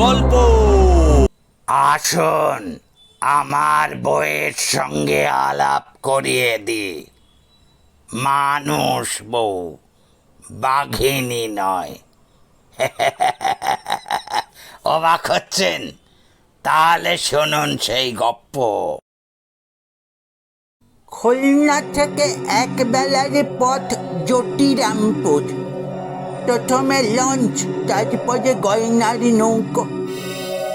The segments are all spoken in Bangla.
গল্প। আসুন আমার বউয়ের সঙ্গে আলাপ করিয়ে দি। মানুষ বউ, বাঘিনী নয়। অবাক হচ্ছেন? তাহলে শুনুন সেই গপ্প। খুলনা থেকে এক বেলার পথ জ্যোতিরামপুর। প্রথমে লঞ্চ, তারপরে গয়নার নৌকো।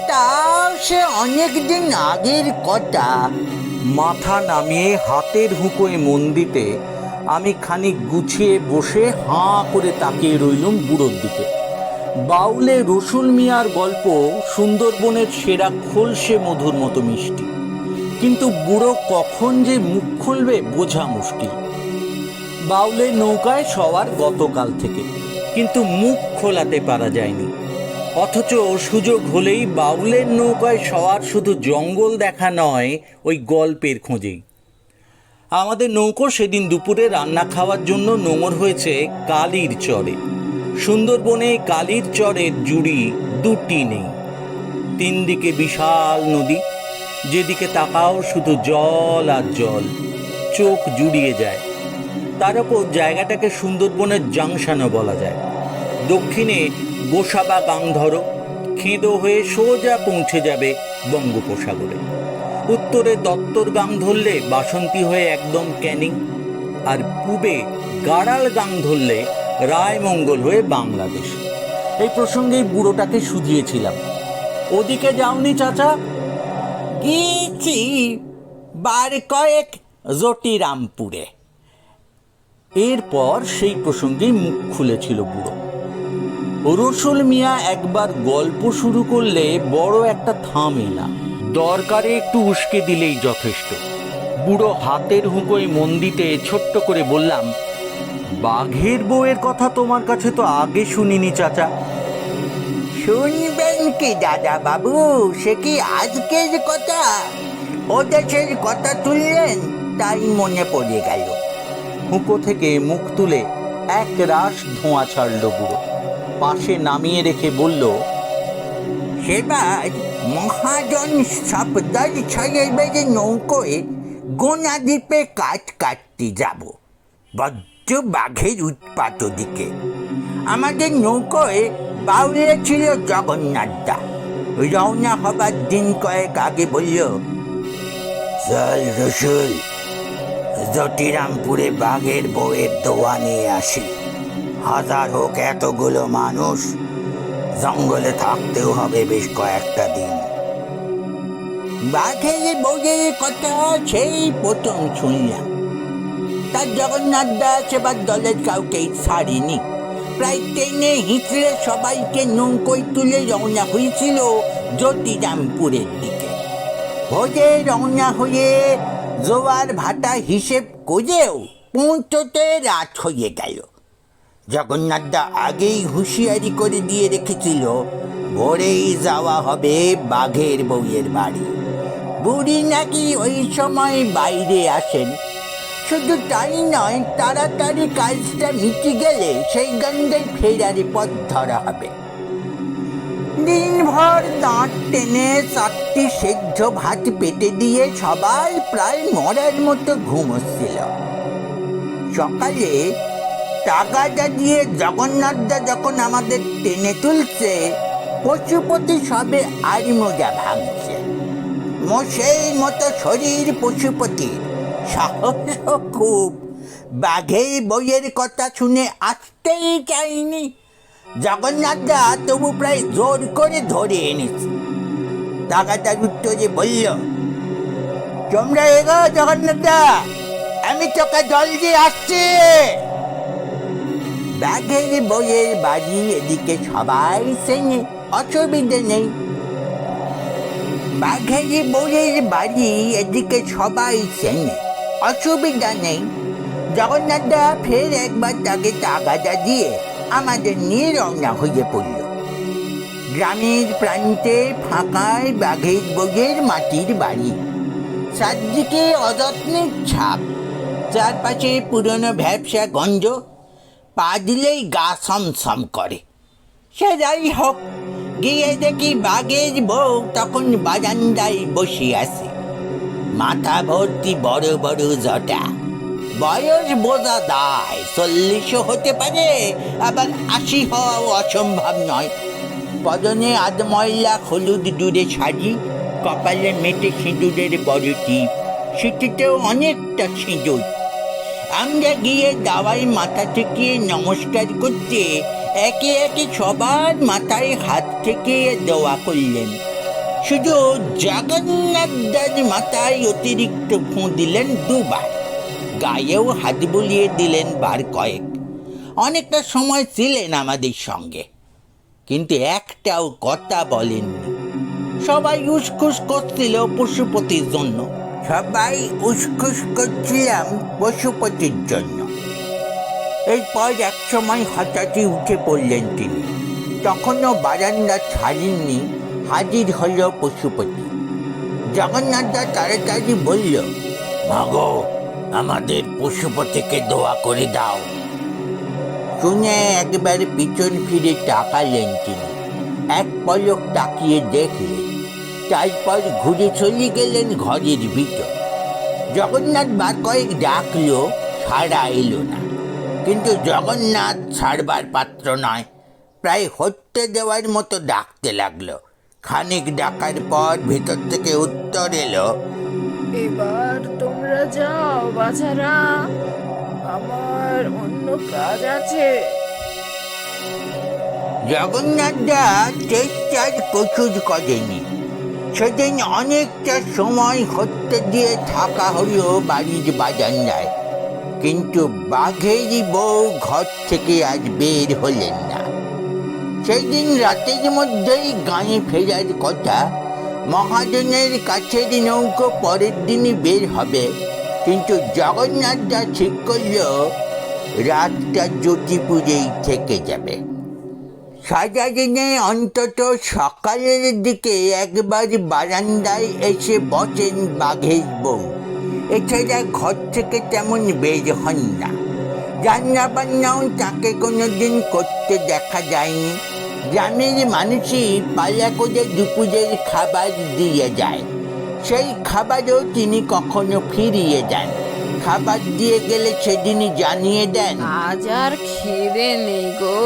তাও সে অনেকদিন আগের কথা। মাথা নামিয়ে হাতের হুঁকোয় মন দিতে আমি খানিক গুছিয়ে বসে হাঁ করে তাকিয়ে রইলুম বুড়োর দিকে। বাউলে রসুল মিয়ার গল্প সুন্দরবনের সেরা খোলসে মধুর মতো মিষ্টি, কিন্তু বুড়ো কখন যে মুখ খুলবে বোঝা মুশকিল। বাউলের নৌকায় সওয়ার গতকাল থেকে, কিন্তু মুখ খোলাতে পারা যায়নি। অথচ সুযোগ হলেই বাউলের নৌকায় সওয়ার শুধু জঙ্গল দেখা নয়, ওই গল্পের খোঁজেই। আমাদের নৌকো সেদিন দুপুরে রান্না খাওয়ার জন্য নোঙর হয়েছে কালির চরে। সুন্দরবনে কালির চরের জুড়ি দুটি নেই। তিন দিকে বিশাল নদী, যেদিকে তাকাও শুধু জল আর জল, চোখ জুড়িয়ে যায়। তার উপর জায়গাটাকে সুন্দরবনের জাংশনও বলা যায়। দক্ষিণে গোসাবা গাংধর খেঁদো হয়ে সোজা পৌঁছে যাবে বঙ্গোপসাগরে। উত্তরে দত্তর গাং ধরলে বাসন্তী হয়ে একদম ক্যানিং, আর পূবে গাড়াল গাং ধরলে রায়মঙ্গল হয়ে বাংলাদেশ। এই প্রসঙ্গেই বুড়োটাকে শুধিয়েছিলাম, ওদিকে যাওনি চাচা? গিয়েছি বার কয়েক জ্যোতিরামপুরে। এরপর সেই প্রসঙ্গেই মুখ খুলেছিল বুড়ো। রসুল মিয়া একবার গল্প শুরু করলে বড় একটা থামে না, দরকারে একটু উস্কে দিলেই যথেষ্ট। বুড়ো হাতের হুঁকোয় মন দিতে ছোট্ট করে বললাম, বাঘের বউয়ের কথা তোমার কাছে তো আগে শুনিনি চাচা। শুনবেন কি দাদা বাবু, সে কি আজকের কথা? ও দেশের কথা তুললেন তাই মনে পড়ে গেল। হুঁকো থেকে মুখ তুলে এক রাশ ধোঁয়া ছাড়ল বুড়ো, পাশে নামিয়ে রেখে বলল, সেবার মহাজন সফদার সাহেবের নৌকোয় গোনা দ্বীপে কাঠ কাটতে যাব। বড্ড বাঘের উৎপাত ওদিকে। আমাদের নৌকোয় বাউলে ছিল জগন্নাথদা। রওনা হবার দিন কয়েক আগে বলল, চল রসুল, জ্যোতিরামপুরে বাঘের বউয়ের দোয়া নিয়ে আসি। হাজার হোক এতগুলো মানুষ, জঙ্গলে থাকতেও হবে বেশ কয়েকটা দিন। বাঘের বউয়ের কথা সেই প্রথম শুনলাম। তার জগন্নাথদা সেবার দলের কাউকেই ছাড়িনি। প্রায় টেনে হিঁচড়ে সবাইকে নৌকোয় তুলে রওনা হয়েছিল জ্যোতিরামপুরের দিকে। ভোরে রওনা হয়ে জোয়ার ভাটা হিসেব করেও পৌঁছতে রাত হয়ে গেল। জগন্নাথদা আগেই হুঁশিয়ারি করে দিয়ে রেখেছিল, ভোরেই যাওয়া হবে বাঘের বউয়ের বাড়ি। বুড়ি নাকি ওই সময় বাইরে আসেন। শুধু তাই নয়, তাড়াতাড়ি কাজটা মিটে গেলে সেই গন্ডায় ফেরার পথ ধরা হবে। দিনভর দাঁত টেনে 4টি সেদ্ধ ভাত পেটে দিয়ে সবাই প্রায় মরার মতো ঘুমোচ্ছিল। সকালে টাকাটা দিয়ে জগন্নাথদা যখন আমাদের টেনে তুলছে, পশুপতি সবে আড়ি মোজা ভাঙছে। মোষের মতো শরীর পশুপতি, সাহস খুব। বাঘের বইয়ের কথা শুনে আসতেই চাইনি। জগন্নাথদা তবু প্রায় জোর করে ধরে এনেছে। টাকাটার উত্তরে বলল, তোমরা এগো জগন্নাথদা, আমি তোকে জল দিয়ে আসছি। বাঘের বইয়ের বাড়ি এদিকে সবাই চেনে, অসুবিধে নেই। বাঘের বইয়ের বাড়ি এদিকে সবাই চেনে, অসুবিধা নেই। জগন্নাথদা ফের একবার তাকে টাকাটা দিয়ে আমাদের নিয়ে রওনা হয়ে পড়ল। গ্রামের প্রান্তে ফাঁকায় বাঘের বইয়ের মাটির বাড়ি, চারদিকে অযত্নের ছাপ, চারপাশে পুরনো ভ্যাবসা গঞ্জ, পা দিলেই গা ছমছম করে। সে যাই হোক, গিয়ে দেখি বাঘের বউ তখন বারান্দায় বসে আছে, মাথা ভর্তি বড় বড় জটা। বয়স বোঝা দায়, 40 হতে পারে, আবার 80 হওয়াও অসম্ভব নয়। পদনে আধময়লা হলুদ ডুরে শাড়ি, কপালে মেটে সিঁদুরের বড় টিপ, সেটিতেও অনেকটা সিঁদুর। আমরা গিয়ে দাওয়াই মাথা থেকে নমস্কার করতে একে একে সবার মাথায় হাত থেকে দোয়া করলেন। শুধু জগন্নাথ দাস মাথায় অতিরিক্ত ফোঁ দিলেন 2 বার, গায়েও হাত বুলিয়ে দিলেন বার কয়েক। অনেকটা সময় ছিলেন আমাদের সঙ্গে, কিন্তু একটাও কথা বলেননি। সবাই উসখুস করছিল পশুপতির জন্য, সবাই উসখুস করছিলাম পশুপতির জন্য। এরপর এক সময় হঠাৎই উঠে পড়লেন তিনি। তখনও বারান্দা ছাড়েননি, হাজির হল পশুপতি। জগন্নাথদা তাড়াতাড়ি বলল, মাগো, আমাদের পশুপতিকে দোয়া করে দাও। শুনে একবার পিছন ফিরে তাকালেন তিনি, এক পলক তাকিয়ে দেখলেন, তারপর ঘুরে চলে গেলেন ঘরের ভিতর। জগন্নাথ বার কয়েক ডাকলো, সাড়া এলো না। কিন্তু জগন্নাথ ছাড়বার পাত্র নয়, প্রায় হত্যে দেওয়ার মতো ডাকতে লাগলো। খানিক ডাকার পর ভিতর থেকে উত্তর এলো, এবার তোমরা যাও বাছারা, আমার অন্য কাজ আছে। জগন্নাথ দা চেষ্টার প্রচুর করেনি। সেদিন অনেকটা সময় হত্যে দিয়ে থাকা হলো বাড়ির বারান্দায়, কিন্তু বাঘের বউ ঘর থেকে আজ বের হলেন না। সেই দিন রাতের মধ্যেই গাঁয়ে ফেরার কথা। মহাজনের কাছের নৌকো পরের দিনই বের হবে, কিন্তু জগন্নাথ দা ঠিক করল রাতটা জ্যোতিপুরেই থেকে যাবে। সারা দিনে অন্তত সকালের দিকে একবার বারান্দায় এসে বসেন বাঘের বউ। এছাড়া ঘর থেকে তেমন বের হন না। রান্না বান্নাও তাকে কোনোদিন করতে দেখা যায়নি। গ্রামের মানুষই পালা করে দুপুরের খাবার দিয়ে যায়, সেই খাবারও তিনি কখনো ফিরিয়ে দেন। খাবার দিয়ে গেলে সেদিনই জানিয়ে দেন, আজ আর খিদে নেই গো,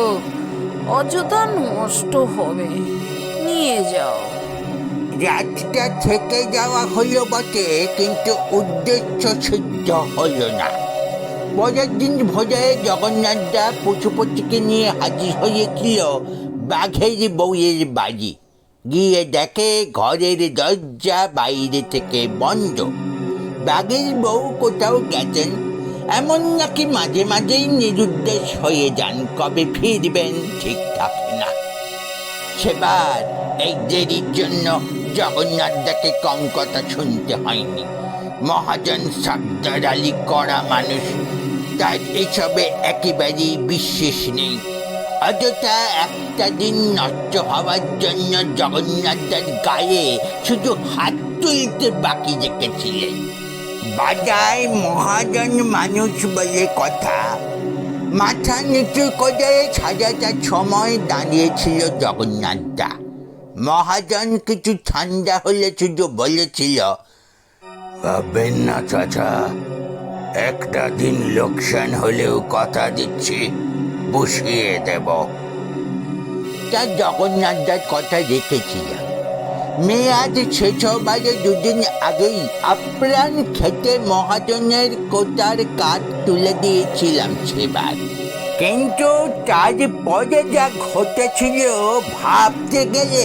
অযথা নষ্ট হবে, নিয়ে যাও। রাতটা থেকে যাওয়া হলো বটে, কিন্তু উদ্দেশ্য সিদ্ধ হলো না। পরের দিন ভোরে জগন্নাথদা পশুপতিকে নিয়ে হাজির হয়েছিল বাঘের বউয়ের বাড়ি। গিয়ে দেখে ঘরের দরজা বাইরে থেকে বন্ধ। বাঘের বউ কোথাও গেছেন, এমন নাকি মাঝে মাঝেই নিরুদ্দেশ হয়ে যান, কবে ফিরবেন ঠিক থাকে না। সেবার এই দেরির জন্য জগন্নাথদাকে কম কথা শুনতে হয়নি। মহাজন সর্দার আলী কড়া মানুষ, তার এসবে একেবারেই বিশ্বাস নেই। অযথা একটা দিন নষ্ট হওয়ার জন্য জগন্নাথদার গায়ে শুধু হাত তুলতে বাকি রেখেছিলেন। বাজায় মহাজন মানুষ বলে কথা। মাথা নিচু করে সাজাটার সময় দাঁড়িয়েছিল জগন্নাথদা। মহাজন কিছু ঠান্ডা হলে শুধু বলেছিল, ভাববেন না চাচা, একটা দিন লোকসান হলেও কথা দিচ্ছি বসিয়ে দেব। তা জগন্নাথদার কথা রেখেছিলাম। মেয়ে আজ শেষ হবারে 2 দিন আগেই আপ্রাণ খেতে মহাজনের কোটার কাঠ তুলে দিয়েছিলাম সেবার। কিন্তু তারপরে যা ঘটেছিল ভাবতে গেলে।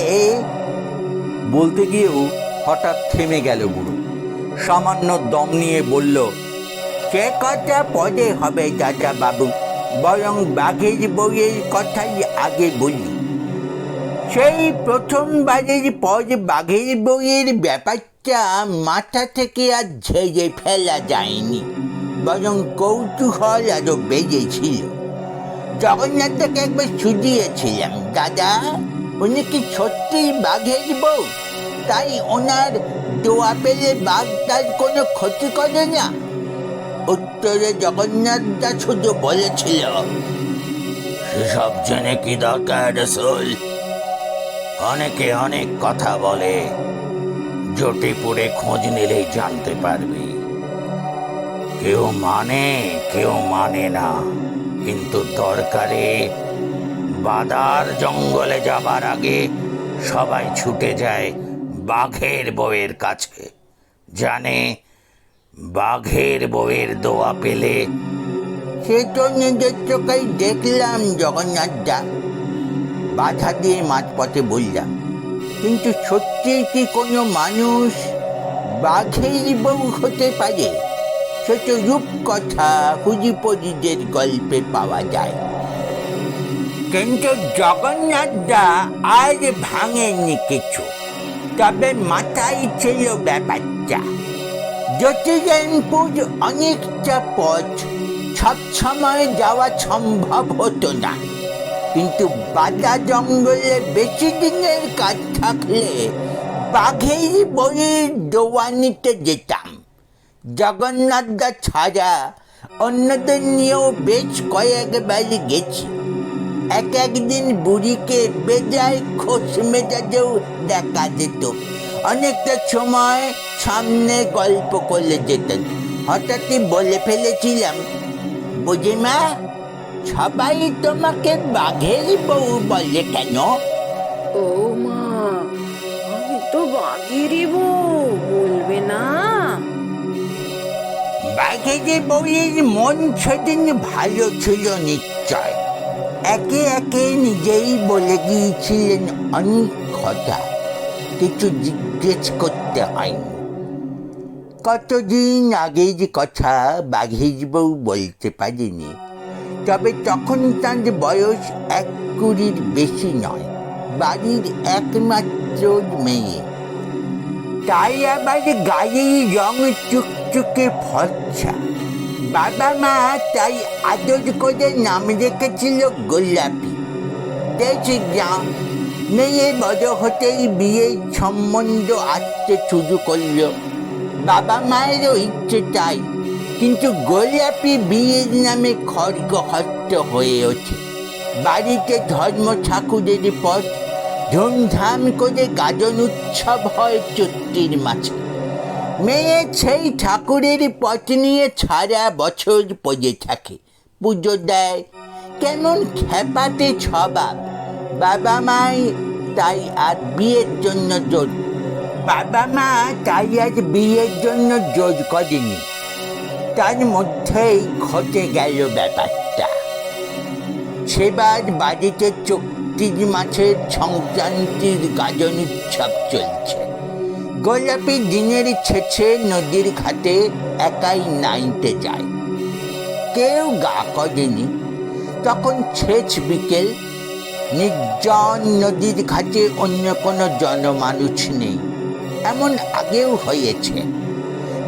বলতে গিয়েও হঠাৎ থেমে গেল বুড়ো। সামান্য দম নিয়ে বলল, সে কথা পরে হবে দাদা বাবু, বরং বাঘের বউয়ের কথাই আগে বলি। সেই প্রথমবারের পর বাঘের বউয়ের ব্যাপারটা মাথা থেকে আর ঝেড়ে ফেলা যায়নি, বরং কৌতূহল আরো বেড়েছিল। জগন্নাথকে একবার শুধিয়েছিলাম, দাদা উনি কি সত্যিই বাঘের বউ? তাই ওনার দোয়া পেলে বাঘ তার কোনো ক্ষতি করে না? উত্তরে জগন্নাথদা শুধু বলেছিল, সেসব জেনে কি দরকার রসুল? অনেকে অনেক কথা বলে, জটিপুরে খোঁজ নিলেই জানতে পারবি। কেউ মানে কেউ মানে না, কিন্তু দরকারে বাদার জঙ্গলে যাবার আগে সবাই ছুটে যায় বাঘের বউয়ের কাছে। জানে বাঘের বউয়ের দোয়া পেলে। সে তো নিজের চোখেই দেখলাম জগন্নাথ দা, বাধা দিয়ে মাঝপথে বললাম। কিন্তু সত্যি কি কোনো মানুষ বাঘের বউ হতে পারে? সে তো রূপকথা হুজিপরিদের গল্পে পাওয়া যায়। কিন্তু জগন্নাথ দা আর ভাঙেনি কিছু, তবে মাথায় ছিল ব্যাপারটা। জ্যোতির্গপুর অনেকটা পথ সবসময় যাওয়া সম্ভব হতো না, কিন্তু বাদা জঙ্গলে বেশি দিনের কাজ থাকলে বাঘের বইয়ের দোয়ানিতে যেতাম। জগন্নাথ দা ছাড়া অন্যদের নিয়েও বেশ কয়েকবার গেছি। একদিন বুড়িকে বেজায় খোশ মেজাজেও দেখা যেত। অনেকটা সময় সামনে গল্প করলে যেতেন। হঠাৎই বলে ফেলেছিলাম, বুঝিমা, সবাই তোমাকে বাঘের বউ বলে কেন? ও মা, আমি তো বাঘেরই বউ, বলবে না? বাঘের বউয়ের মন সেদিন ভালো ছিল নিশ্চয়। একে একে নিজেই বলে গিয়েছিলেন অনেক কথা, কিছু জিজ্ঞেস করতে হয়নি। কতদিন আগের কথা বাঘের বউ বলতে পারিনি, তবে তখন তার বয়স 20 বেশি নয়, বাড়ির একমাত্র মেয়ে। তাই আবার গায়ের রং চুকচুকে ফর্সা। বাবা মা তাই আদর করে নাম রেখেছিল গোলাপি। দেখি গ্রাম মেয়ে বড় হতেই বিয়ের সম্বন্ধ আসতে শুরু করলো। বাবা মায়েরও ইচ্ছে তাই, কিন্তু গোলাপি বিয়ের নামে খড়গহস্ত হয়ে ওঠে। বাড়িতে ধর্ম ঠাকুরের পর ধুমধাম করে গাজন উৎসব হয় চৈত্রের মাসে। মেয়ে সেই ঠাকুরের পথ নিয়ে সারা বছর পড়ে থাকে, পুজো দেয়। কেমন খেপাতে স্বভাব। বাবা মাই তাই আর বিয়ের জন্য জোর করেনি। তার মধ্যেই ঘটে গেল ব্যাপারটা। সেবার বাড়িতে চৈত্রের মাসের সংক্রান্তির গাজন উৎসব চলছে। গোলাপি দিনের ছেছে নদীর ঘাটে একাই নাইতে যায়। কেউ গা করেনি। তখন ছেচ বিকেল, নির্জন নদীর ঘাটে অন্য কোনো জনমানুষ নেই। এমন আগেও হয়েছে।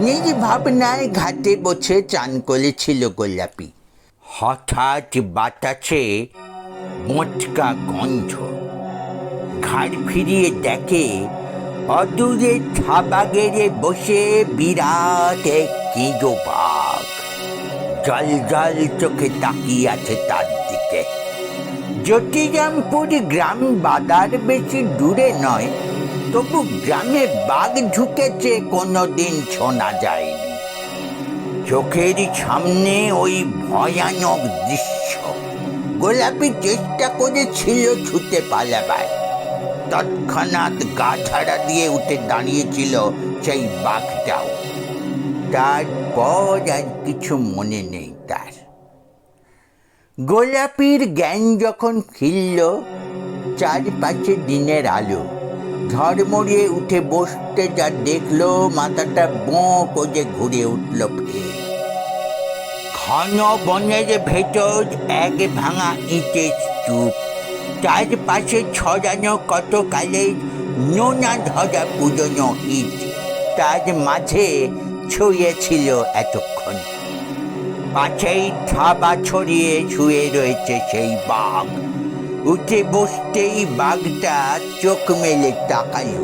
নির্ভাবনায় ঘাটে বসে চান করেছিল গোলাপি। হঠাৎ বাতাসে মোটকা গন্ধ। ঘাড় ফিরিয়ে দেখে অদূরে থাবা গেড়ে বসে বিরাট এক কেঁদো বাঘ জল জল চোখে তাকিয়ে আছে তার দিকে। জ্যোতিরামপুর গ্রাম বাদার বেশি দূরে নয়, তবু গ্রামে বাঘ ঢুকেছে কোনোদিন শোনা যায়নি। চোখের সামনে ওই ভয়ানক দৃশ্য। গোলাপি চেষ্টা করেছিল ছুটে পালাবার। তৎক্ষণাৎ গা ঝাড়া দিয়ে উঠে দাঁড়িয়েছিল সেই বাঘটাও। তারপর আর কিছু মনে নেই তার। গোলাপির জ্ঞান যখন ফিরল, চারপাশে দিনের আলো। ঝড়মড়িয়ে উঠে বসতে যা দেখলো, মাথাটা বোঁ করে ঘুরে উঠল ফের। ঘন বনের ভেতর এক ভাঙা ইটের স্তূপ, তার পাশে ছড়ানো কত কালের নোনা ধরা পুরনো ইট। তার মাঝে ছুঁয়েছিল এতক্ষণ। পাশেই থাবা ছড়িয়ে শুয়ে রয়েছে সেই বাঘ। উঠে বসতেই বাঘটা চোখ মেলে তাকালো।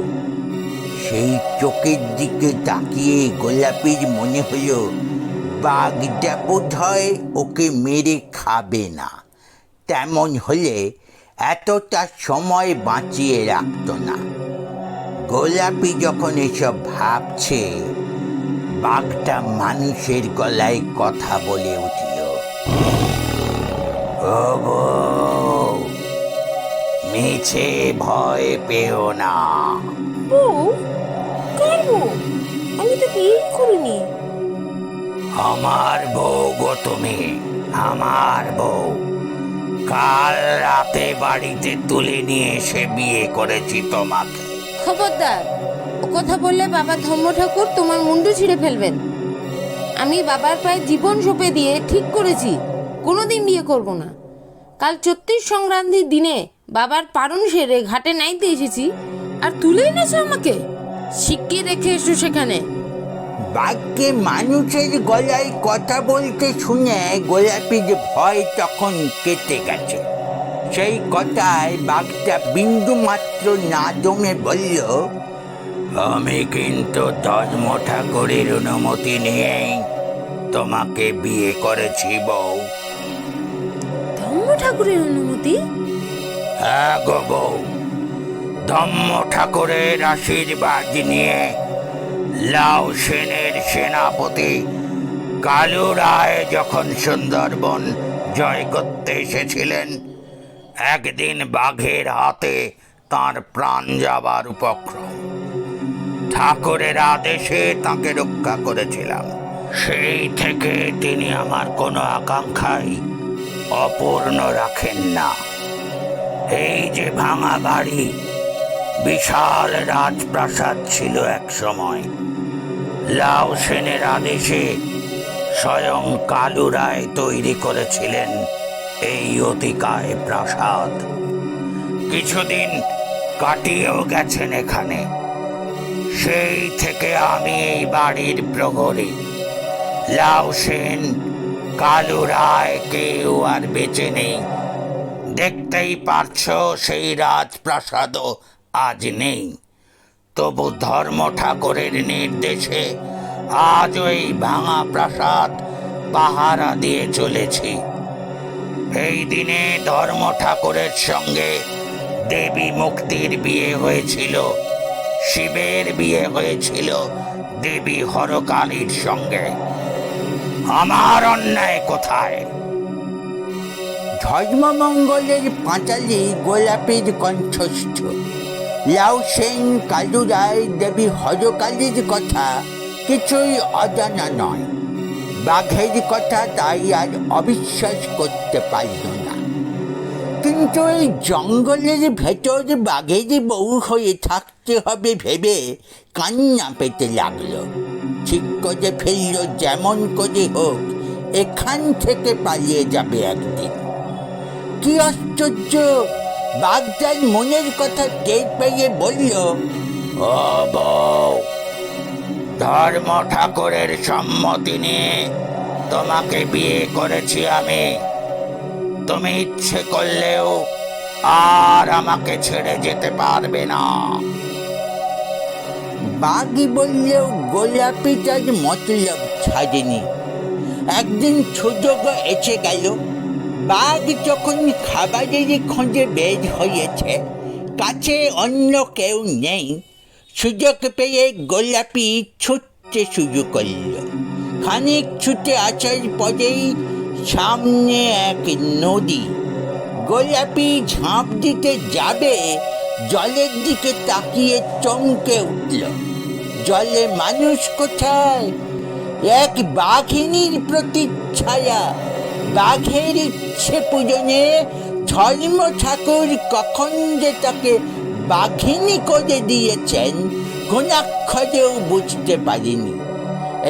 সেই চোখের দিকে তাকিয়ে গোলাপির মনে হলো বাঘটা বোধ হয় ওকে মেরে খাবে না। তেমন হলে এতটা সময় বাঁচিয়ে রাখতো না। গোলাপি যখন এসব ভাবছে, বাঘটা মানুষের গলায় কথা বলে উঠল। ও বউ, মিছে ভয় পেও না। বউ? কার বউ? আমি তো বিয়েই করিনি। আমার বউ গো তুমি, আমার বউ। কাল রাতে বাড়িতে তুলে নিয়ে এসে বিয়ে করেছি তোমাকে। খবরদার, ও কথা বললে বাবা ধর্ম ঠাকুর তোমার মুন্ডু ছিঁড়ে ফেলবেন। আমি বাবার পায়ে জীবন সঁপে দিয়ে ঠিক করেছি কোনোদিন বিয়ে করব না। কাল ৩৪ সংক্রান্তির দিনে বাবার পারণ সেরে ঘাটে নাইতে এসেছি, আর তুলে এনেছে আমাকে। শিগগির রেখে এসো সেখানে। বাঘকে মানুষের গলায় কথা বলতে শুনে গোলাপির ভয় তখন কেটে গেছে। সেই কথায় বাঘটা বিন্দু মাত্র না দমে বলল, আমি কিন্তু ধর্ম ঠাকুরের অনুমতি নিয়েই তোমাকে বিয়ে করেছি বউ। ধর্ম ঠাকুরের অনুমতি? হ্যাঁ গো বউ, ধর্ম ঠাকুরের আশীর্বাদ নিয়ে লাউ সেনের সেনাপতি কালু রায় যখন সুন্দরবন জয় করতে এসেছিলেন, একদিন বাঘের হাতে তার প্রাণ যাবার উপক্রম। ঠাকুরের আদেশে তাকে রক্ষা করেছিলাম। সেই থেকে তিনি আমার কোনো আকাঙ্ক্ষাই অপূর্ণ রাখেন না। এই যে ভাঙা বাড়ি, বিশাল রাজপ্রাসাদ ছিল এক সময়। লাউ সেনের আদেশে স্বয়ং কালু রায় তৈরি করেছিলেন এই অতিকায় প্রাসাদ। কিছুদিন কাটিয়েও গেছেন এখানে। সেই থেকে আমি এই বাড়ির প্রহরী। লাউ সেন, কালু রায় কেউ আর বেঁচে নেই। দেখতেই পারছো সেই রাজপ্রাসাদও আজ নেই। তবু ধর্ম ঠাকুরের নির্দেশে আজ ওই ভাঙা প্রাসাদ পাহারা দিয়ে চলেছি। এই দিনে ধর্ম ঠাকুরের সঙ্গে দেবী মুক্তির বিয়ে হয়েছিল, শিবের বিয়ে হয়েছিল দেবী হরকালীর সঙ্গে। আমার অন্যায় কোথায়? ধর্মমঙ্গলের পাঁচালী গোলাপীর কণ্ঠস্থ। লাউ সেন, কালু রায়, দেবী হরকালীর কথা কিছুই অজানা নয়। বাঘের কথা তাই আর অবিশ্বাস করতে পারল না। কিন্তু এই জঙ্গলের ভেতর বাঘের বউ হয়ে থাকতে হবে ভেবে কান্না পেতে লাগলো। ঠিক করে ফেলল যেমন করে হোক এখান থেকে পালিয়ে যাবে একদিন। কি আশ্চর্য! বাঘটার মনের কথা টের পেয়ে বলল, ও বউ, ধর্ম ঠাকুরের সম্মতি নিয়ে তোমাকে বিয়ে করেছি আমি। তুমি ইচ্ছে করলেও আর আমাকে ছেড়ে যেতে পারবে না। বাঘই বললেও গোলাপিটার মতলব ছাড়েনি। একদিন সুযোগ এসে গেল। বাঘ যখন খাবারের খোঁজে বের হয়েছে, কাছে অন্য কেউ নেই, সুযোগ পেয়ে গোলাপি ছুটতে শুরু করল। খানিক ছুটে আসার পরেই সামনে এক নদী। গোলাপি ঝাঁপ দিতে যাবে, জলের দিকে তাকিয়ে চমকে উঠল। জলে মানুষ কোথায়? এক বাঘিনীর প্রতিচ্ছায়া। বাঘের ইচ্ছে পূরণে ধর্ম ঠাকুর কখন যে তাকে বাঘিনী করে দিয়েছেন ঘুণাক্ষরেও বুঝতে পারিনি।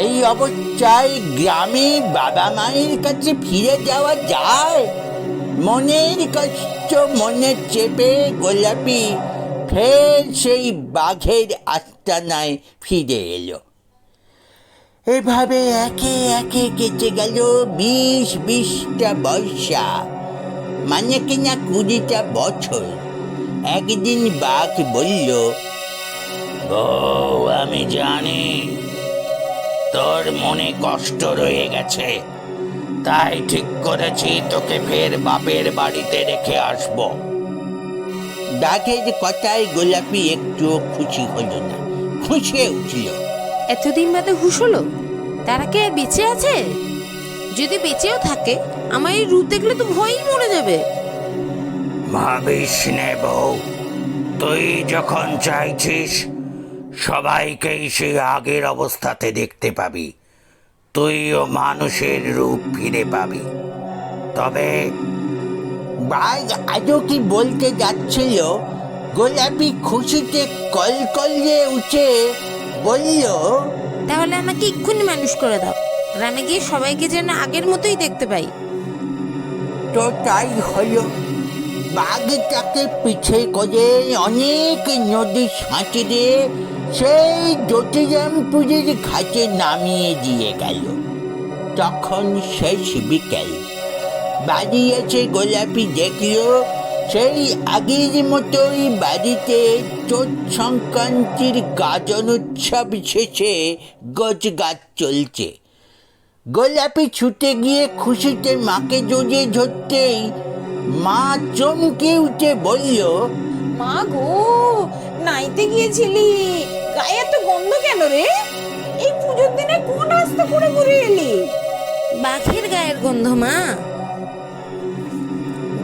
এই অবস্থায় গ্রামে বাবা মায়ের কাছে ফিরে যাওয়া যায়? মনের কষ্ট মনে চেপে গোলাপি ফের সেই বাঘের আস্তানায় ফিরে এলো। এভাবে একে একে কেটে গেল 20-20টা বর্ষা, মানে কিনা 20টা বছর। একদিন বাঘ বলল, বউ, আমি জানি তোর মনে কষ্ট রয়ে গেছে, তাই ঠিক করেছি তোকে ফের বাপের বাড়িতে রেখে আসব। বাঘের কথায় গোলাপি একটুও খুশি হলো না, খুশিয়ে উঠল। এতদিন বাদে হুঁশ হলো? তারা কে বেঁচে আছে? যদি বেঁচেও থাকে, আমার এই রূপ দেখলে তো ভয়ই মরে যাবে। ভাবিস নে বউ, তুই যখন চাইছিস সবাইকেই সেই আগের অবস্থাতে দেখতে পাবি, তুইও মানুষের রূপ ফিরে পাবি। তবে বাঘ আজও কি বলতে যাচ্ছিল, গোলাপি খুশিতে কলকলিয়ে উঠে বলল, তাহলে আমাকে এক্ষুনি মানুষ করে দাও, গ্রামে গিয়ে সবাইকে যেন আগের মতোই দেখতে পাই। তো তাই হলো। বাঘ তাকে পিছে করে অনেক নদী সাঁতরে সেই জ্যোতিরামপুরের ঘাটে নামিয়ে দিয়ে গেল। তখন শেষ বিকেল। বাড়ি এসে গোলাপি দেখল সেই আগের মতোই বাড়িতে চোট সংক্রান্তির গাজন উৎসব শেষে গোছগাছ চলছে। গোলাপি ছুটে গিয়ে খুশিতে মাকে জড়িয়ে ধরতেই মা চমকে উঠে বলল, মা গো, নাইতে গিয়েছিলি, গায়ে এত গন্ধ কেন রে? এই পুজোর দিনে কোন রাস্তা করে ঘুরে এলি? বাঘের গায়ের গন্ধ মা।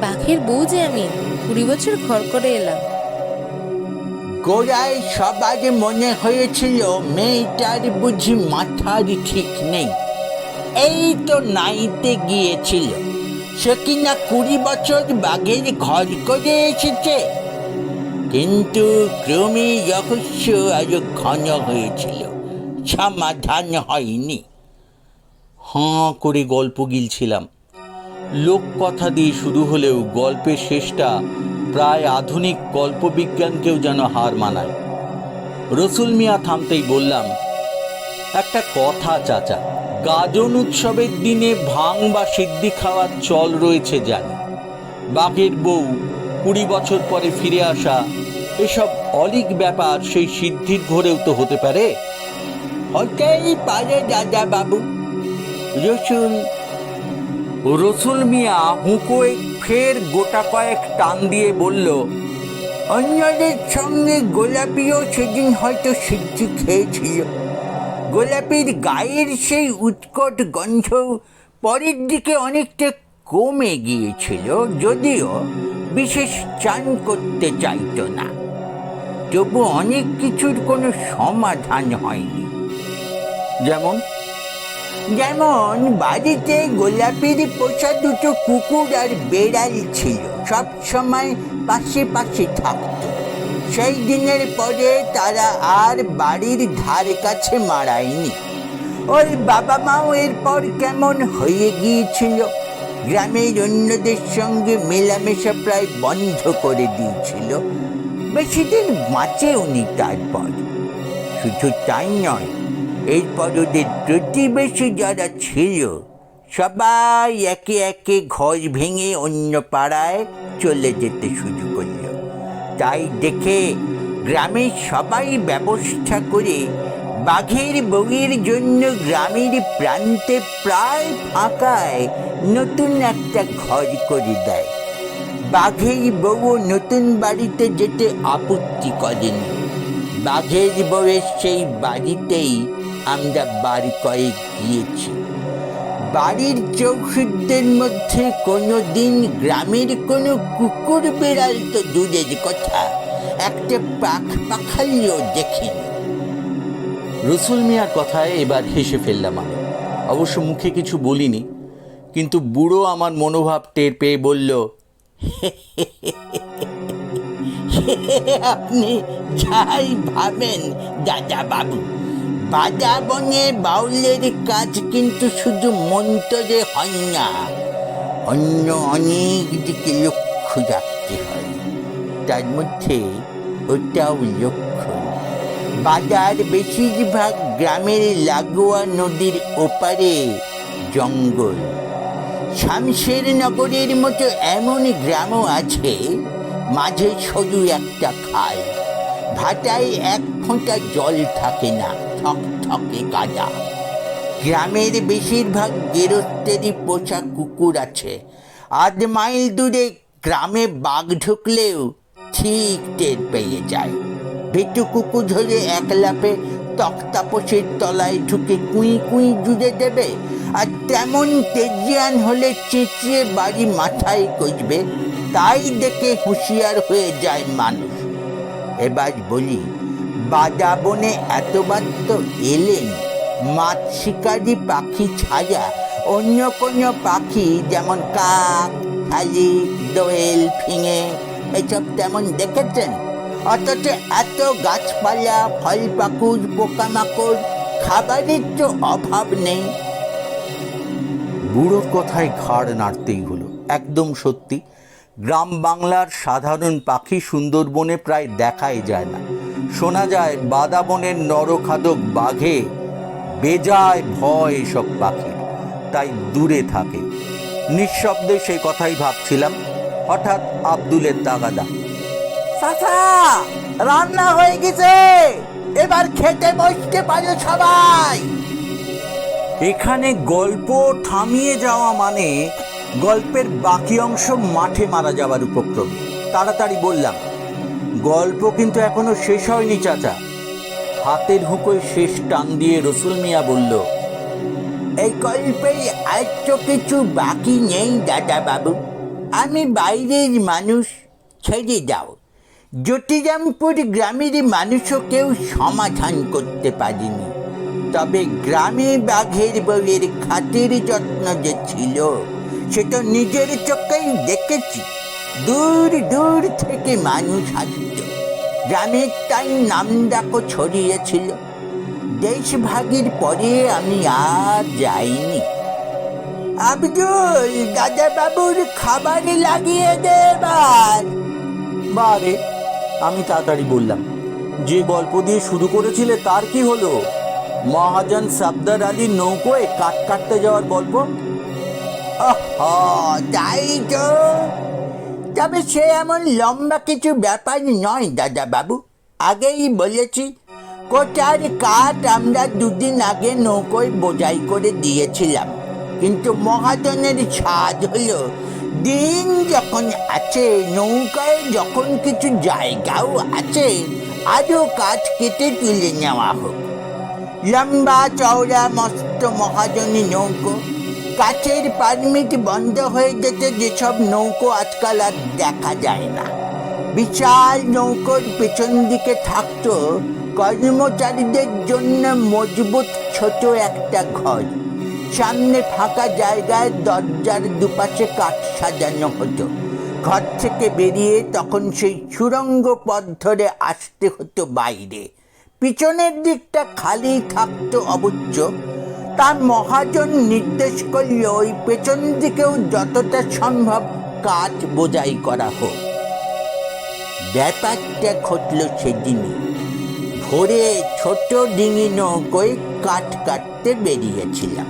বাঘের বউ যে আমি, 20 বছর ঘর করে এলাম। গোড়ায় সবার মনে হয়েছিল মেয়েটার বুঝি মাথার ঠিক নেই, এই তো নাইতে গিয়েছিল, সে কিনা 20 বছর বাঘের ঘর করে এসেছে। কিন্তু ক্রমে রহস্য আরো ঘন হয়েছিল, সমাধান হয়নি। হাঁ করে গল্প গিলছিলাম। লোক কথা দিয়ে শুরু হলেও গল্পের শেষটা প্রায় আধুনিক কল্পবিজ্ঞানকেও যেন হার মানায়। রসুল মিয়া থামতেই বললাম, একটা কথা চাচা, গাজন উৎসবের দিনে ভাং বা সিদ্ধি খাওয়ার চল রয়েছে জানি। বাঘের বউ 20 বছর পরে ফিরে আসা, এসব অলিক ব্যাপার সেই সিদ্ধির ঘরেও তো হতে পারে। হতেই পারে দাদা বাবু। রসুল মিয়া হুঁকোয় ফের গোটা কয়েক টান দিয়ে বলল, অন্যদের সঙ্গে গোলাপিও সেদিন হয়তো সিদ্ধি খেয়েছিল। গোলাপির গায়ের সেই উৎকট গন্ধ পরের দিকে অনেকটা কমে গিয়েছিল, যদিও বিশেষ চান করতে চাইতো না। তবু অনেক কিছুর কোনো সমাধান হয়নি। যেমন বাড়িতে গোলাপির পোষা দুটো কুকুর আর বেড়াল ছিল, সব সময় পাশে পাশে থাকত। সেই দিনের পরে তারা আর বাড়ির ধারে কাছে মারায়নি। ওর বাবা মাও এরপর কেমন হয়ে গিয়েছিল, গ্রামের অন্যদের সঙ্গে মেলামেশা প্রায় বন্ধ করে দিয়েছিল। বেশি দিন বাঁচেওনি তারপর। শুধু তাই নয়, এরপর ওদের প্রতিবেশী যারা ছিল সবাই একে একে ঘর ভেঙে অন্য পাড়ায় চলে যেতে শুরু করল। তাই দেখে গ্রামের সবাই ব্যবস্থা করে বাঘের বউয়ের জন্য গ্রামের প্রান্তে প্রায় ফাঁকায় নতুন একটা ঘর করে দেয়। বাঘের বউ নতুন বাড়িতে যেতে আপত্তি করেনি। বাঘের বউয়ের সেই বাড়িতেই আমরা বাড়ি কয়েক গিয়েছি। বাড়ির চৌকিদের মধ্যে কোনোদিন গ্রামের কোনো কুকুর বেড়াল তো দূরের কথা, একটা পাখালিও দেখিনি। রসুল মিয়ার কথায় এবার হেসে ফেললাম আমি। অবশ্য মুখে কিছু বলিনি, কিন্তু বুড়ো আমার মনোভাব টের পেয়ে বলল, আপনি যাই ভাবেন দাদা বাবু, বাজা বনে বাউলের কাজ কিন্তু শুধু মন্তরে হয় না, অন্য অনেক দিকে লক্ষ্য রাখতে হয়। তার মধ্যে ওটাও লক্ষণ। বাজার বেশিরভাগ গ্রামের লাগোয়া নদীর ওপারে জঙ্গল। শামশের নগরের মতো এমন গ্রামও আছে, মাঝে সরু একটা খাল, ভাটায় এক ফোঁটা জল থাকে না, থকথকে কাদা। গ্রামের বেশিরভাগ গেরস্তেরই পোষা কুকুর আছে। 8 মাইল দূরে গ্রামে বাঘ ঢুকলেও ঠিক টের পেয়ে যায়। ভেটুকুকু ধরে এক লাফে তক্তাপোষের তলায় ঢুকে কুই কুই জুড়ে দেবে, আর তেমন তেজিয়ান হলে চেঁচিয়ে বাড়ি মাথায় কষবে। তাই দেখে হুঁশিয়ার হয়ে যায় মানুষ। এবার বলি, বাদা বনে এতবার তো এলেন, মাছ শিকারি পাখি ছাড়া অন্য কোনো পাখি যেমন কাক, শালিক, দোয়েল, ফিঙে এসব তেমন দেখেছেন? অথচ এত গাছপালা, ফল পাকুড়, পোকামাকড়, খাবারের তো অভাব নেই। বুড়োর কথায় ঘাড় নাড়তেই হলো। একদম সত্যি, গ্রাম বাংলার সাধারণ পাখি সুন্দরবনে প্রায় দেখাই যায় না। শোনা যায় বাদা বনের নরখাদক বাঘে বেজায় ভয় এসব পাখির, তাই দূরে থাকে। নিঃশব্দে সেই কথাই ভাবছিলাম, হঠাৎ আব্দুলের তাগাদা, চাচা, রান্না হয়ে গেছে, এবার খেতে বসতে পারো সবাই। এখানে গল্প থামিয়ে যাওয়া মানে গল্পের বাকি অংশ মাঠে মারা যাওয়ার উপক্রম। তাড়াতাড়ি বললাম, গল্প কিন্তু এখনো শেষ হয়নি চাচা। হাতের হুঁকোয় শেষ টান দিয়ে রসুল মিয়া বলল, এই গল্পে আর তো কিছু বাকি নেই দাদা বাবু। আমি বাইরের মানুষ, ছেড়ে দাও। জ্যোতিরামপুর গ্রামের মানুষও কেউ সমাধান করতে পারেনি। তবে গ্রামে বাঘের বউয়ের খাতির যত্ন যে ছিল, সে তো নিজের চোখেই দেখেছি। দূর দূর থেকে মানুষ আসত, গ্রামের তাই নামডাকও ছড়িয়েছিল। দেশভাগের পরে আমি আর যাইনি। আব্দুল, দাদা বাবুর খাবার লাগিয়ে দে এবার। বারে, আমি তাড়াতাড়ি বললাম, যে গল্প দিয়ে শুরু করেছিলে তার কি হলো? মহাজন সাবদার আলীর নৌকোয় কাঠ কাটতে যাওয়ার গল্প। তাই তো। তবে সে এমন লম্বা কিছু ব্যাপার নয় দাদা বাবু। আগেই বলেছি, কোটার কাঠ আমরা দুদিন আগে নৌকোয় বোঝাই করে দিয়েছিলাম। কিন্তু মহাজনের ছাদ হলো, দিন যখন আছে, নৌকায় যখন কিছু জায়গাও আছে, আরও কাঠ কেটে তুলে নেওয়া হোক। লম্বা চওড়া মস্ত মহাজনী নৌকো, কাঠের পারমিট বন্ধ হয়ে যেতে যেসব নৌকো আজকাল আর দেখা যায় না। বিশাল নৌকোর পেছন দিকে থাকতো কর্মচারীদের জন্য মজবুত ছোট একটা ঘর। সামনে ফাঁকা জায়গায় দরজার দুপাশে কাঠ সাজানো হতো। ঘর থেকে বেরিয়ে তখন সেই সুড়ঙ্গ পথ ধরে আসতে হতো বাইরে। পিছনের দিকটা খালি থাকতো অবশ্য। তার মহাজন নির্দেশ করল ওই পেছন দিকেও যতটা সম্ভব কাঠ বোঝাই করা হোক। ব্যাপারটা ঘটল সেদিনই। ভোরে ছোট ডিঙি নৌকোয় কাঠ কাটতে বেরিয়েছিলাম।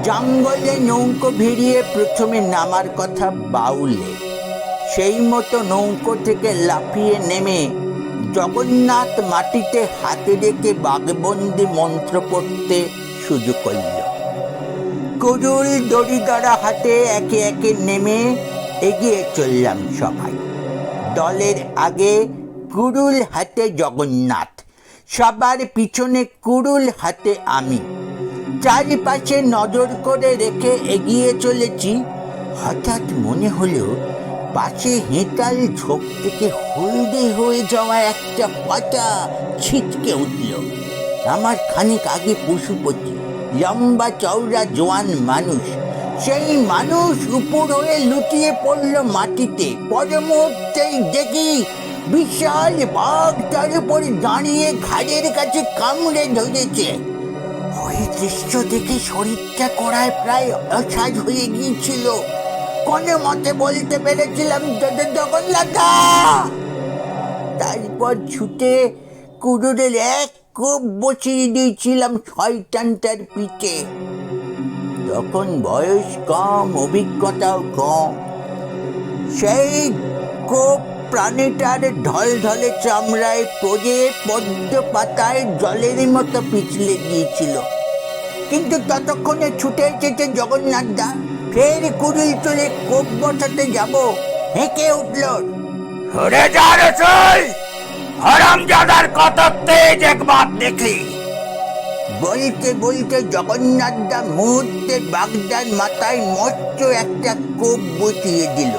জঙ্গলে নৌকো ভিড়িয়ে প্রথমে নামার কথা বাউলে। সেই মতো নৌকো থেকে লাফিয়ে নেমে জগন্নাথ মাটিতে হাতে রেখে বাঘবন্দি মন্ত্র পড়তে শুরু করল। কুড়ুল দড়িদারা হাতে একে একে নেমে এগিয়ে চললাম সবাই। দলের আগে কুড়ুল হাতে জগন্নাথ, সবার পিছনে কুড়ুল হাতে আমি। চারিপাশে নজর করে রেখে এগিয়ে চলেছি। হঠাৎ মনে হলো পাশে হেঁটাল ঝোপ থেকে হলদে হয়ে যাওয়া একটা পাতা ছিটকে উঠল। আমার খানিক আগে পশুপতি, লম্বা চওড়া জোয়ান মানুষ। সেই মানুষ উপর হয়ে লুটিয়ে পড়ল মাটিতে। পরে মুহূর্তেই দেখি বিশাল বাঘ তার উপরে দাঁড়িয়ে ঘাড়ের কাছে কামড়ে ধরেছে। ওই দৃশ্য দেখে শরীরটা কড়ায় প্রায় অসাজ হয়ে গিয়েছিল। কোনো মতে বলতে পেরেছিলাম, জগন্নাথা। তারপর ছুটে কুড়ুলের এক কোপ বসিয়ে দিয়েছিলাম শয়তানটার পিঠে। তখন বয়স কম, অভিজ্ঞতাও কম। সেই কোপ প্রাণীটার ঢলঢলে চামড়ায় পড়ে পদ্ম পাতায় জলের মতো পিছলে গিয়েছিল। কিন্তু ততক্ষণে ছুটে এসেছে জগন্নাথ দা। ফের কুড়ুল তুলে কোপ বসাতে যাব, হেঁকে উঠল, সরে যা রসুল, হারামজাদার কত তেজ একবার দেখি। বলতে বলতে জগন্নাথদা মুহূর্তে বাগদার মাথায় মস্ত একটা কোপ বসিয়ে দিল।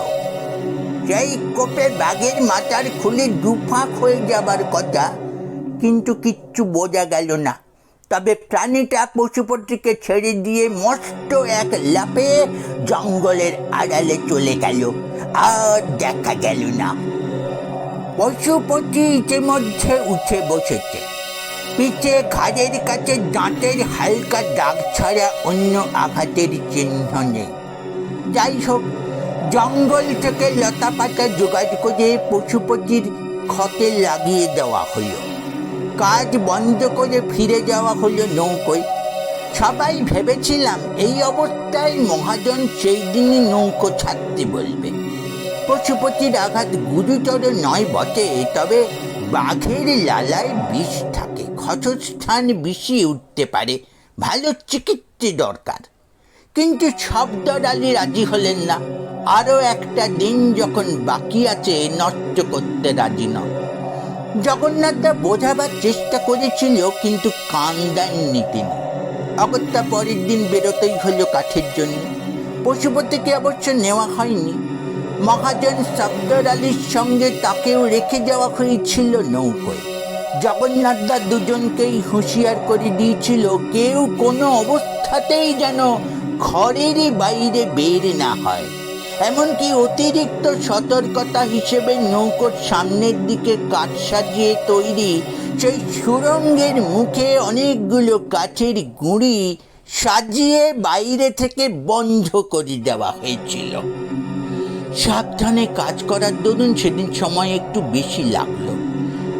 সেই কোপে বাঘের মাথার খুলে দুফাক হয়ে যাবার কথা, কিন্তু কিচ্ছু বোঝা গেল না। তবে প্রাণীটা পশুপতিকে ছেড়ে দিয়ে মস্ত এক লাফে জঙ্গলের আড়ালে চলে গেল, আর দেখা গেল না। পশুপতি ইতিমধ্যে উঠে বসেছে। পিঠে ঘাড়ের কাছে দাঁতের হালকা দাগ ছাড়া অন্য আঘাতের চিহ্ন নেই। যাই হোক, জঙ্গল থেকে লতা পাতা জোগাড় করে পশুপতির ক্ষতে লাগিয়ে দেওয়া হলো। কাজ বন্ধ করে ফিরে যাওয়া হলো নৌকোয়। সবাই ভেবেছিলাম এই অবস্থায় মহাজন সেই দিনই নৌকো ছাড়তে বলবে। পশুপতির আঘাত গুরুতর নয় বটে, তবে বাঘের লালায় বিষ থাকে, ক্ষতস্থান বিষিয়ে উঠতে পারে, ভালো চিকিৎসা দরকার। কিন্তু শব্দর আলী রাজি হলেন না। আরও একটা দিন যখন বাকি আছে নষ্ট করতে রাজি নন। জগন্নাথদা বোঝাবার চেষ্টা করেছিল, কিন্তু কান দেননি তিনি। অগত্যা পরের দিন বেরোতেই হলো কাঠের জন্য। পশুপতিকে অবশ্য নেওয়া হয়নি। মহাজন শব্দর আলীর সঙ্গে তাকেও রেখে যাওয়া হয়েছিল নৌকোয়। জগন্নাথদা দুজনকেই হুঁশিয়ার করে দিয়েছিল, কেউ কোনো অবস্থাতেই যেন ঘরের বাইরে বের না হয়। এমনকি অতিরিক্ত সতর্কতা হিসেবে নৌকোর সামনের দিকে কাঠ সাজিয়ে তৈরি সেই সুড়ঙ্গের মুখে অনেকগুলো কাঠের গুঁড়ি সাজিয়ে বাইরে থেকে বন্ধ করে দেওয়া হয়েছিল। সাবধানে কাজ করার দরুন সেদিন সময় একটু বেশি লাগলো।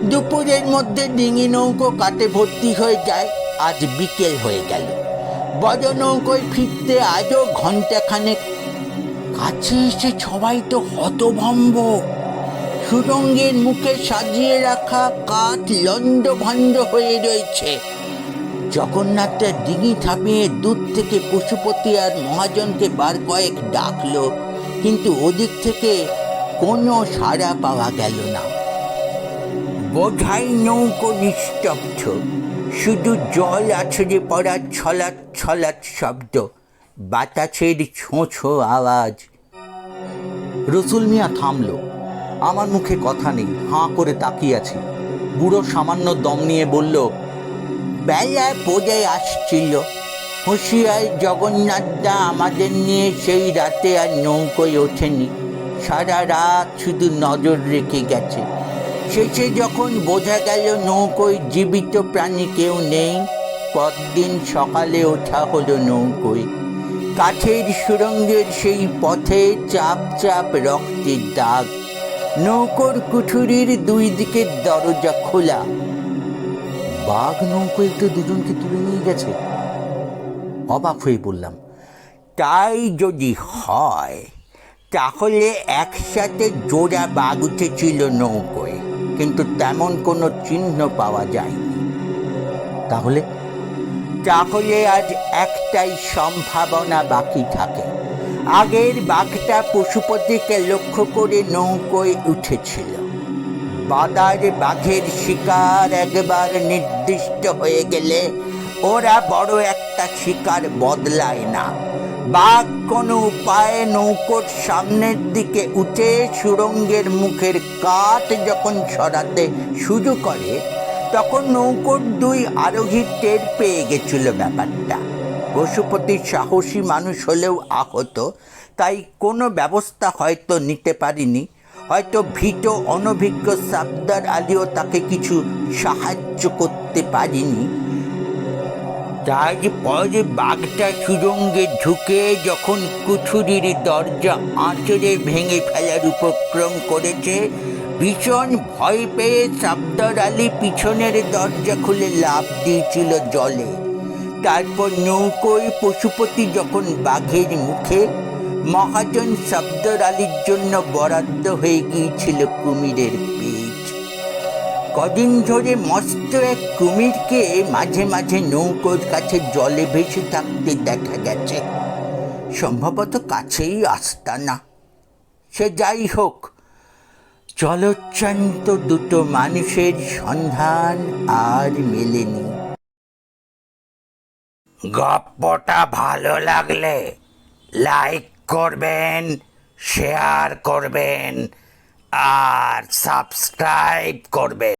দুপুরের মধ্যে ডিঙি নৌকো কাঠে ভর্তি হয়ে যায়। আজ বিকেল হয়ে গেল। বড় নৌকোয় ফিরতে আজও ঘন্টাখানেক। কাছে এসে সবাই তো হতভম্ব। সুড়ঙ্গের মুখে সাজিয়ে রাখা কাঠ লণ্ডভণ্ড হয়ে রয়েছে। জগন্নাথটা ডিঙি থামিয়ে দূর থেকে পশুপতি আর মহাজনকে বার কয়েক ডাকলো, কিন্তু ওদিক থেকে কোনো সাড়া পাওয়া গেল না। বোঝাই নৌকো নিস্তব্ধ, শুধু জল আছড়ে পড়ার ছলাৎ ছলাৎ শব্দ, বাতাসের ছোঁ ছোঁ আওয়াজ। রসুল মিয়া থামল। আমার মুখে কথা নেই, হাঁ করে তাকিয়ে আছি। বুড়ো সামান্য দম নিয়ে বলল, বেলা পড়ে আসছিল। হুঁশিয়ার জগন্নাথদা আমাদের নিয়ে সেই রাতে আর নৌকোয় ওঠেনি। সারা রাত শুধু নজর রেখে গেছে। শেষে যখন বোঝা গেল নৌকোয় জীবিত প্রাণী কেউ নেই, পরদিন সকালে ওঠা হলো নৌকোয়। কাঠের সুড়ঙ্গের সেই পথে চাপ চাপ রক্তের দাগ। নৌকোর কুঠুরির দুই দিকের দরজা খোলা। বাঘ নৌকোয় একটু দুজনকে তুলে নিয়ে গেছে। অবাক হয়ে বললাম, তাই যদি হয় তাহলে একসাথে জোড়া বাঘ উঠেছিল নৌকোয়, কিন্তু তেমন কোনো চিহ্ন পাওয়া যায়নি। তাহলে তাহলে আজ একটাই সম্ভাবনা বাকি থাকে। আগের বাঘটা পশুপতিকে লক্ষ্য করে নৌকোয় উঠেছিল। বাদার বাঘের শিকার একবার নির্দিষ্ট হয়ে গেলে ওরা বড় একটা শিকার বদলায় না। বাঘ কোনো উপায়ে নৌকোর সামনের দিকে উঠে সুড়ঙ্গের মুখের কাঠ যখন সরাতে শুরু করে, তখন নৌকোর দুই আরোহী টের পেয়ে গেছিল ব্যাপারটা। পশুপতি সাহসী মানুষ হলেও আহত, তাই কোনো ব্যবস্থা হয়তো নিতে পারিনি। হয়তো ভীত অনভিজ্ঞ সাবদার আলীও তাকে কিছু সাহায্য করতে পারিনি। তারপরে বাঘটা সুড়ঙ্গে ঢুকে যখন কুঠুরির দরজা আঁচড়ে ভেঙে ফেলার উপক্রম করেছে, ভীষণ ভয় পেয়ে সাবদার আলী পিছনের দরজা খুলে লাফ দিয়েছিল জলে। তারপর নৌকোয় পশুপতি যখন বাঘের মুখে, মহাজন সাবদার আলীর জন্য বরাদ্দ হয়ে গিয়েছিল কুমিরের পেট। কদিন ধরে মস্ত এক কুমিরকে মাঝে মাঝে নৌকোর কাছে জলে ভেসে থাকতে দেখা গেছে। সম্ভবত কাছেই আস্তানা। সে যাই হোক, চলচ্চন্ত দুটো মানুষের সন্ধান আর মেলেনি। গপ্পটা ভালো লাগলে লাইক করবেন, শেয়ার করবেন আর সাবস্ক্রাইব করবেন।